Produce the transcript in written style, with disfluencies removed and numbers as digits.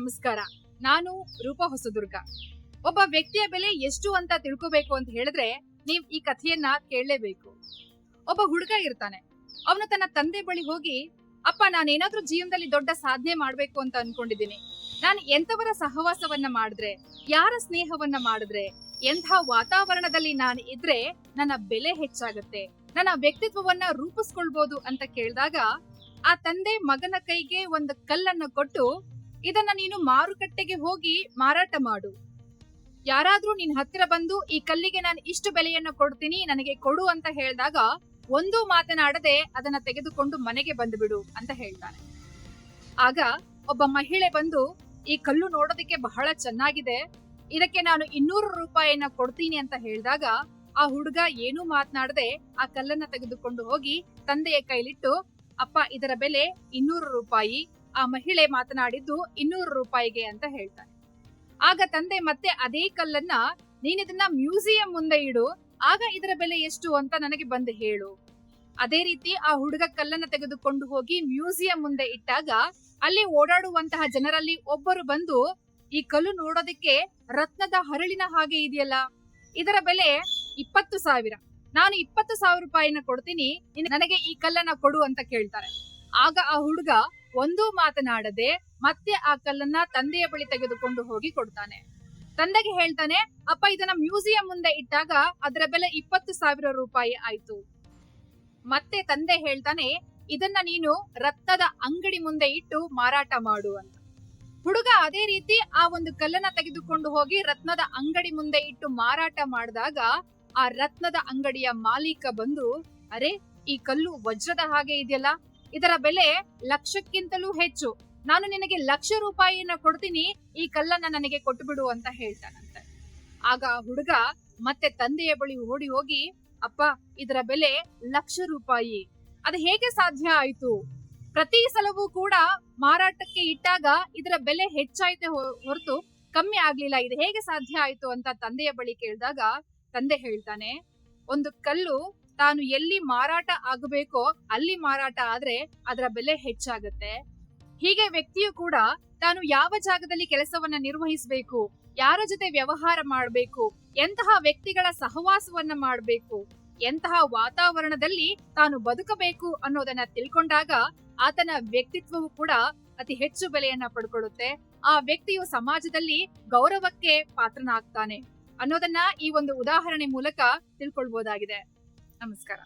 ನಮಸ್ಕಾರ. ನಾನು ರೂಪಾ ಹೊಸದುರ್ಗ. ಒಬ್ಬ ವ್ಯಕ್ತಿಯ ಬೆಲೆ ಎಷ್ಟು ಅಂತ ತಿಳ್ಕೋಬೇಕು ಅಂತ ಹೇಳಿದ್ರೆ ನೀವ್ ಈ ಕಥೆಯನ್ನ ಕೇಳಲೇಬೇಕು. ಒಬ್ಬ ಹುಡುಗ ಇರ್ತಾನೆ. ಅವನು ತನ್ನ ತಂದೆ ಬಳಿ ಹೋಗಿ, ಅಪ್ಪ, ನಾನೇನಾದ್ರೂ ಜೀವನದಲ್ಲಿ ದೊಡ್ಡ ಸಾಧನೆ ಮಾಡ್ಬೇಕು ಅಂತ ಅನ್ಕೊಂಡಿದ್ದೀನಿ. ನಾನು ಎಂತವರ ಸಹವಾಸವನ್ನ ಮಾಡಿದ್ರೆ, ಯಾರ ಸ್ನೇಹವನ್ನ ಮಾಡಿದ್ರೆ, ಎಂಥ ವಾತಾವರಣದಲ್ಲಿ ನಾನು ಇದ್ರೆ ನನ್ನ ಬೆಲೆ ಹೆಚ್ಚಾಗತ್ತೆ, ನನ್ನ ವ್ಯಕ್ತಿತ್ವವನ್ನ ರೂಪಿಸ್ಕೊಳ್ಬಹುದು ಅಂತ ಕೇಳಿದಾಗ ಆ ತಂದೆ ಮಗನ ಕೈಗೆ ಒಂದು ಕಲ್ಲನ್ನ ಕೊಟ್ಟು, ಇದನ್ನ ನೀನು ಮಾರುಕಟ್ಟೆಗೆ ಹೋಗಿ ಮಾರಾಟ ಮಾಡು. ಯಾರಾದ್ರೂ ನಿನ್ ಹತ್ತಿರ ಬಂದು ಈ ಕಲ್ಲಿಗೆ ನಾನು ಇಷ್ಟು ಬೆಲೆಯನ್ನ ಕೊಡ್ತೀನಿ, ನನಗೆ ಕೊಡು ಅಂತ ಹೇಳಿದಾಗ ಒಂದೂ ಮಾತನಾಡದೆ ಅದನ್ನ ತೆಗೆದುಕೊಂಡು ಮನೆಗೆ ಬಂದು ಬಿಡು ಅಂತ ಹೇಳ್ತಾನೆ. ಆಗ ಒಬ್ಬ ಮಹಿಳೆ ಬಂದು, ಈ ಕಲ್ಲು ನೋಡೋದಕ್ಕೆ ಬಹಳ ಚೆನ್ನಾಗಿದೆ, ಇದಕ್ಕೆ ನಾನು 200 ರೂಪಾಯಿಯನ್ನ ಕೊಡ್ತೀನಿ ಅಂತ ಹೇಳಿದಾಗ ಆ ಹುಡುಗ ಏನೂ ಮಾತನಾಡದೆ ಆ ಕಲ್ಲನ್ನ ತೆಗೆದುಕೊಂಡು ಹೋಗಿ ತಂದೆಯ ಕೈಲಿಟ್ಟು, ಅಪ್ಪ, ಇದರ ಬೆಲೆ 200 ರೂಪಾಯಿ, ಆ ಮಹಿಳೆ ಮಾತನಾಡಿದ್ದು 200 ರೂಪಾಯಿಗೆ ಅಂತ ಹೇಳ್ತಾನೆ. ಆಗ ತಂದೆ ಮತ್ತೆ ಅದೇ ಕಲ್ಲನ್ನ, ನೀನಿದನ್ನ ಮ್ಯೂಸಿಯಂ ಮುಂದೆ ಇಡು, ಆಗ ಇದರ ಬೆಲೆ ಎಷ್ಟು ಅಂತ ನನಗೆ ಬಂದು ಹೇಳು. ಅದೇ ರೀತಿ ಆ ಹುಡುಗ ಕಲ್ಲನ್ನ ತೆಗೆದುಕೊಂಡು ಹೋಗಿ ಮ್ಯೂಸಿಯಂ ಮುಂದೆ ಇಟ್ಟಾಗ ಅಲ್ಲಿ ಓಡಾಡುವಂತಹ ಜನರಲ್ಲಿ ಒಬ್ಬರು ಬಂದು, ಈ ಕಲ್ಲು ನೋಡೋದಕ್ಕೆ ರತ್ನದ ಹರಳಿನ ಹಾಗೆ ಇದೆಯಲ್ಲ, ಇದರ ಬೆಲೆ 20,000, ನಾನು 20,000 ರೂಪಾಯಿನ ಕೊಡ್ತೀನಿ, ನನಗೆ ಈ ಕಲ್ಲನ್ನ ಕೊಡು ಅಂತ ಕೇಳ್ತಾರೆ. ಆಗ ಆ ಹುಡುಗ ಒಂದೂ ಮಾತನಾಡದೆ ಮತ್ತೆ ಆ ಕಲ್ಲನ್ನ ತಂದೆಯ ಬಳಿ ತೆಗೆದುಕೊಂಡು ಹೋಗಿ ಕೊಡ್ತಾನೆ. ತಂದೆಗೆ ಹೇಳ್ತಾನೆ, ಅಪ್ಪ, ಇದನ್ನ ಮ್ಯೂಸಿಯಂ ಮುಂದೆ ಇಟ್ಟಾಗ ಅದರ ಬೆಲೆ 20,000 ರೂಪಾಯಿ ಆಯ್ತು. ಮತ್ತೆ ತಂದೆ ಹೇಳ್ತಾನೆ, ಇದನ್ನ ನೀನು ರತ್ನದ ಅಂಗಡಿ ಮುಂದೆ ಇಟ್ಟು ಮಾರಾಟ ಮಾಡು ಅಂತ. ಹುಡುಗ ಅದೇ ರೀತಿ ಆ ಒಂದು ಕಲ್ಲನ್ನ ತೆಗೆದುಕೊಂಡು ಹೋಗಿ ರತ್ನದ ಅಂಗಡಿ ಮುಂದೆ ಇಟ್ಟು ಮಾರಾಟ ಮಾಡಿದಾಗ ಆ ರತ್ನದ ಅಂಗಡಿಯ ಮಾಲೀಕ ಬಂದು, ಅರೆ, ಈ ಕಲ್ಲು ವಜ್ರದ ಹಾಗೆ ಇದೆಯಲ್ಲ, ಇದರ ಬೆಲೆ 1,00,000ಕ್ಕಿಂತಲೂ ಹೆಚ್ಚು, ನಾನು ನಿನಗೆ 1,00,000 ರೂಪಾಯಿಯನ್ನ ಕೊಡ್ತೀನಿ, ಈ ಕಲ್ಲನ್ನ ನನಗೆ ಕೊಟ್ಟುಬಿಡು ಅಂತ ಹೇಳ್ತಾನಂತೆ. ಆಗ ಹುಡುಗ ಮತ್ತೆ ತಂದೆಯ ಬಳಿ ಓಡಿ ಹೋಗಿ, ಅಪ್ಪ, ಇದರ ಬೆಲೆ 1,00,000 ರೂಪಾಯಿ, ಅದು ಹೇಗೆ ಸಾಧ್ಯ ಆಯ್ತು? ಪ್ರತಿ ಸಲವೂ ಕೂಡ ಮಾರಾಟಕ್ಕೆ ಇಟ್ಟಾಗ ಇದರ ಬೆಲೆ ಹೆಚ್ಚಾಯ್ತೆ ಹೊರತು ಕಮ್ಮಿ ಆಗ್ಲಿಲ್ಲ, ಇದು ಹೇಗೆ ಸಾಧ್ಯ ಆಯ್ತು ಅಂತ ತಂದೆಯ ಬಳಿ ಕೇಳಿದಾಗ ತಂದೆ ಹೇಳ್ತಾನೆ, ಒಂದು ಕಲ್ಲು ತಾನು ಎಲ್ಲಿ ಮಾರಾಟ ಆಗಬೇಕೋ ಅಲ್ಲಿ ಮಾರಾಟ ಆದ್ರೆ ಅದರ ಬೆಲೆ ಹೆಚ್ಚಾಗತ್ತೆ. ಹೀಗೆ ವ್ಯಕ್ತಿಯು ಕೂಡ ತಾನು ಯಾವ ಜಾಗದಲ್ಲಿ ಕೆಲಸವನ್ನ ನಿರ್ವಹಿಸಬೇಕು, ಯಾರ ಜೊತೆ ವ್ಯವಹಾರ ಮಾಡಬೇಕು, ಎಂತಹ ವ್ಯಕ್ತಿಗಳ ಸಹವಾಸವನ್ನ ಮಾಡಬೇಕು, ಎಂತಹ ವಾತಾವರಣದಲ್ಲಿ ತಾನು ಬದುಕಬೇಕು ಅನ್ನೋದನ್ನ ತಿಳ್ಕೊಂಡಾಗ ಆತನ ವ್ಯಕ್ತಿತ್ವವು ಕೂಡ ಅತಿ ಹೆಚ್ಚು ಬೆಲೆಯನ್ನ ಪಡ್ಕೊಳ್ಳುತ್ತೆ. ಆ ವ್ಯಕ್ತಿಯು ಸಮಾಜದಲ್ಲಿ ಗೌರವಕ್ಕೆ ಪಾತ್ರನಾಗ್ತಾನೆ ಅನ್ನೋದನ್ನ ಈ ಒಂದು ಉದಾಹರಣೆ ಮೂಲಕ ತಿಳ್ಕೊಳ್ಬಹುದಾಗಿದೆ. ನಮಸ್ಕಾರ.